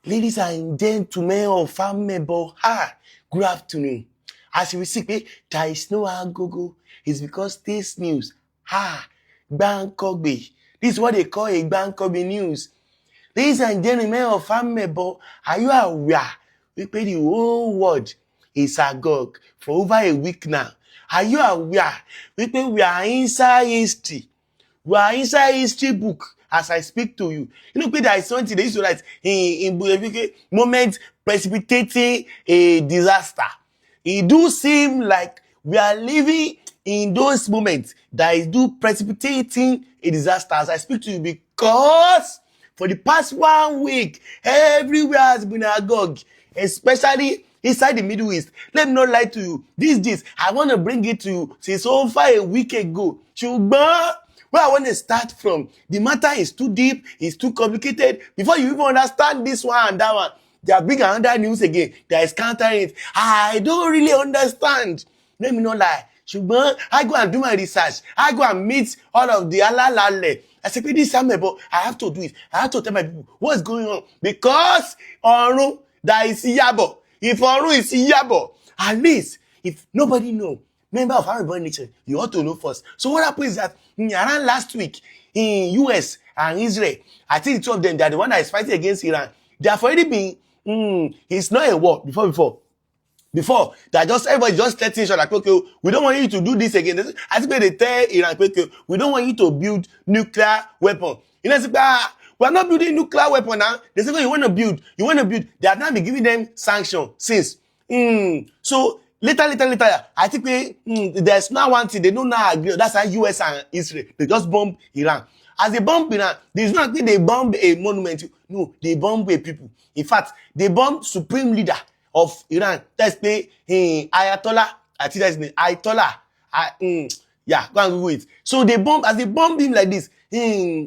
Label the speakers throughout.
Speaker 1: Ladies and gentlemen of family, good afternoon. As you will see, there is no agogo. It's because this news, Bangkokbe. This is what they call a Bangkokbe news. Ladies and gentlemen of family, are you aware? We pay the whole world is agog for over a week now. Are you aware? We are inside history. We are inside history book as I speak to you. You know, there is something they used to write in moment precipitating a disaster. It do seem like we are living in those moments that is do precipitating a disaster as I speak to you, because for the past 1 week, everywhere has been agog, especially inside the Middle East. Let me not lie to you. This, I want to bring it to you since over a week ago. Ṣùgbọ́n where I want to start from, the matter is too deep, it's too complicated. Before you even understand this one and that one, they are bringing another news again. There is countering it. I don't really understand. Let me not lie. Ṣùgbọ́n I go and do my research. I go and meet all of the alalale. I say, this time, but I have to do it. I have to tell my people what's going on. Because ọ̀run, there is Iyabo. If ọ̀run is Iyabo, at least, if nobody know, member of Harry Boy Nation, you ought to know first. So what happened is that around last week in US and Israel, I think the two of them, they are the one that is fighting against Iran. They have already been, it's not a war before that just everybody just letting each other, okay, we don't want you to do this again. I think they tell Iran, okay, we don't want you to build nuclear weapon. You know, we are not building nuclear weapon now. They say, you want to build. They have not been giving them sanction since. So later, I think there's now one thing they don't now agree. That's how US and Israel, they just bomb Iran. As they bomb Iran, there's not like they bomb a monument. No, they bomb a people. In fact, they bomb supreme leader of Iran. That's the Ayatollah. I think that's the Ayatollah. Yeah, go and Google it. So they bomb, as they bomb him like this,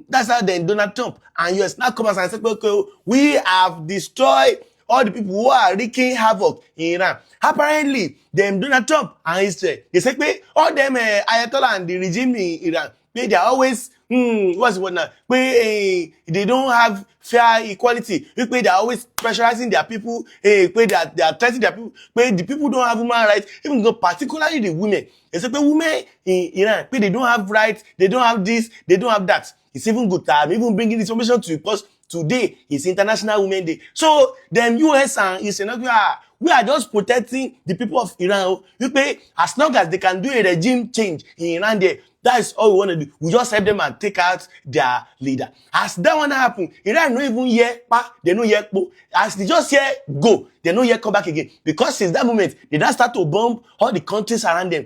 Speaker 1: that's how then Donald Trump and US now come and say, okay, we have destroyed all the people who are wreaking havoc in Iran. Apparently, them Donald Trump and Israel, they say, all them Ayatollah and the regime in Iran, they are always, what's the word now? They don't have fair equality. They are always pressurizing their people. They are threatening their people. The people don't have human rights, even though particularly the women. They say, women in Iran, they don't have rights, they don't have this, they don't have that. It's even good time, even bringing this information to you, because today is International Women's Day. So, them US and Israel, we are just protecting the people of Iran. As long as they can do a regime change in Iran there, that is all we want to do. We just help them and take out their leader. As that one happen, Iran no even hear they no hear po. As they just hear go, they no hear come back again. Because since that moment, they don't start to bomb all the countries around them.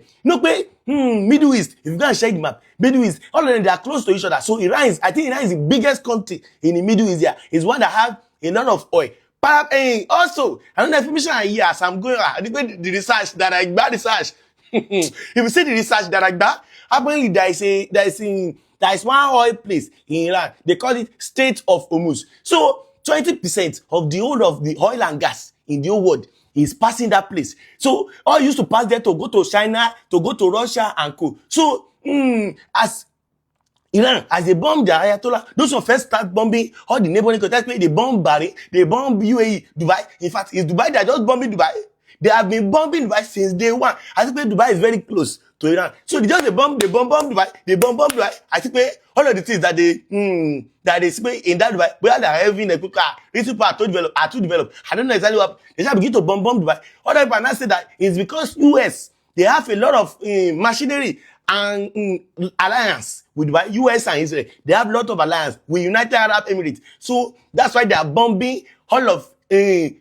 Speaker 1: Middle East, if you go and check the map, Middle East, all of them, they are close to each other. So I think Iran is the biggest country in the Middle East here. It's one that have a lot of oil. Also, another information I hear as I'm going, the research that I got if you see the research that I got, apparently there is one oil place in Iran. They call it States of Hormuz. So 20% of the whole of the oil and gas in the whole world is passing that place. So all used to pass there to go to China, to go to Russia and co. So as Iran, as they bomb the Ayatollah, those who first start bombing all the neighboring countries, they bomb Bahrain, they bomb UAE, Dubai. In fact, it's Dubai that just bombing Dubai. They have been bombing Dubai since day one. I think Dubai is very close to Iran. So they bomb Dubai, they bomb Dubai. I think all of the things that they say in that Dubai, where they are having a car, these people are too developed. I don't know exactly what they just begin to bomb Dubai. Other people now say that it's because US, they have a lot of machinery and alliance with US and Israel. They have a lot of alliance with United Arab Emirates. So that's why they are bombing all of the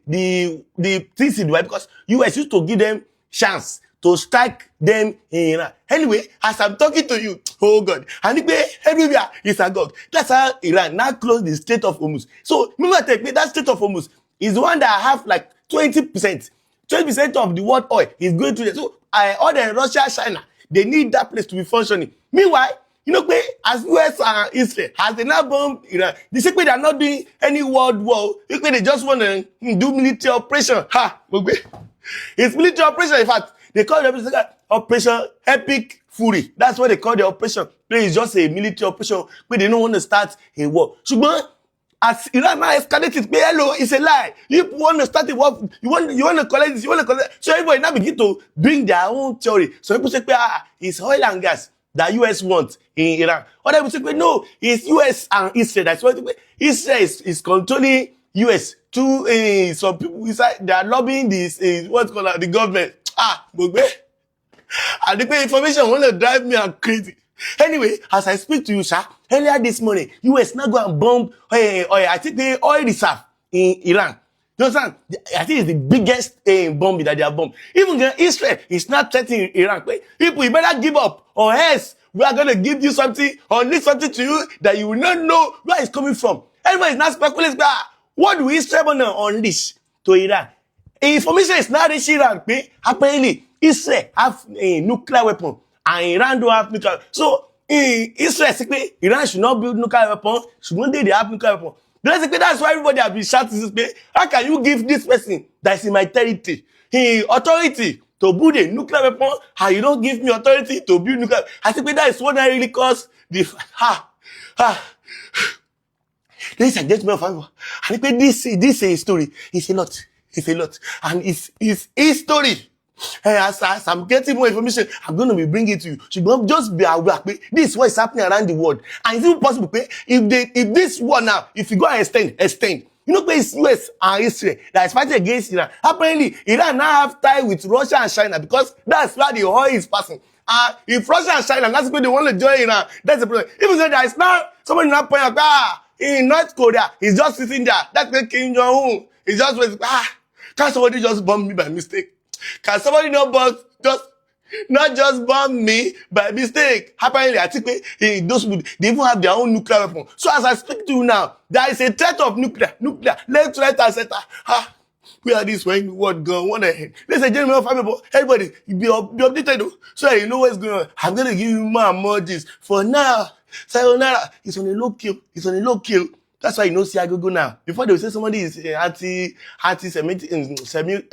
Speaker 1: things in Dubai, because US used to give them chance to strike them in Iran. Anyway, as I'm talking to you, oh God, and everywhere is a God. That's how Iran now closed the Strait of Hormuz. So remember, that Strait of Hormuz is the one that have like 20%. 20% of the world oil is going to there. So all the Russia, China, they need that place to be functioning. Meanwhile, as US and Israel, as they now bomb Iran, they say they are not doing any world war. They just want to do military operation. It's military operation. In fact, they call it Operation Epic Fury. That's what they call the operation. It's just a military operation, but they don't want to start a war. as Iran now escalates it, hello, it's a lie. You want to start it, you want to collect this, you want to collect. So everybody now begin to bring their own theory. So people say, it's oil and gas that US wants in Iran. Other people say, no, it's US and Israel. That's what Israel is controlling US. Some people inside, they are lobbying this, what's called the government. And the information want to drive me crazy. Anyway, as I speak to you, sir, earlier this morning, US now go and bomb I think the oil reserve in Iran. You understand? I think it's the biggest bomb that they have bombed. Even Israel is not threatening Iran. People, you better give up, or else we are going to give you something or need something to you that you will not know where it's coming from. Everybody is not speculating. What do Israel on this to Iran? Information is not reaching Iran. Apparently, Israel have a nuclear weapon and Iran don't have nuclear. So, Israel say Iran should not build nuclear weapons. Should one day they have nuclear weapons. That's why everybody have been shouting this. How can you give this person that's in my territory authority to build a nuclear weapon and you don't give me authority to build nuclear? I think that is what I really caused the Ladies and gentlemen, I think this is a story. It's a lot. It's a lot. And it's history. As I'm getting more information, I'm going to be bringing it to you. So just be aware. This is what is happening around the world. And it's even possible, if this war now, if you go and extend, you know, it's US and Israel that is fighting against Iran. Apparently, Iran now have tie with Russia and China because that's where the oil is passing. If Russia and China, that's where they want to join Iran, that's the problem. Even though there is now somebody now pointing out, in North Korea, he's just sitting there. That's the Kim Jong-un. He's just waiting. Can somebody just bomb me by mistake? Can somebody not just bomb me by mistake? Apparently, I think they even have their own nuclear weapon. So as I speak to you now, there is a threat of nuclear, left, right, and center. Where are this when what gone one ahead? Ladies and gentlemen, everybody, be updated so that you know what's going on. I'm gonna give you more emojis. For now, sayonara, it's on a low kill. It's on a low kill. That's why you know see I go now. Before they will say somebody is anti-Semitic, sayonara.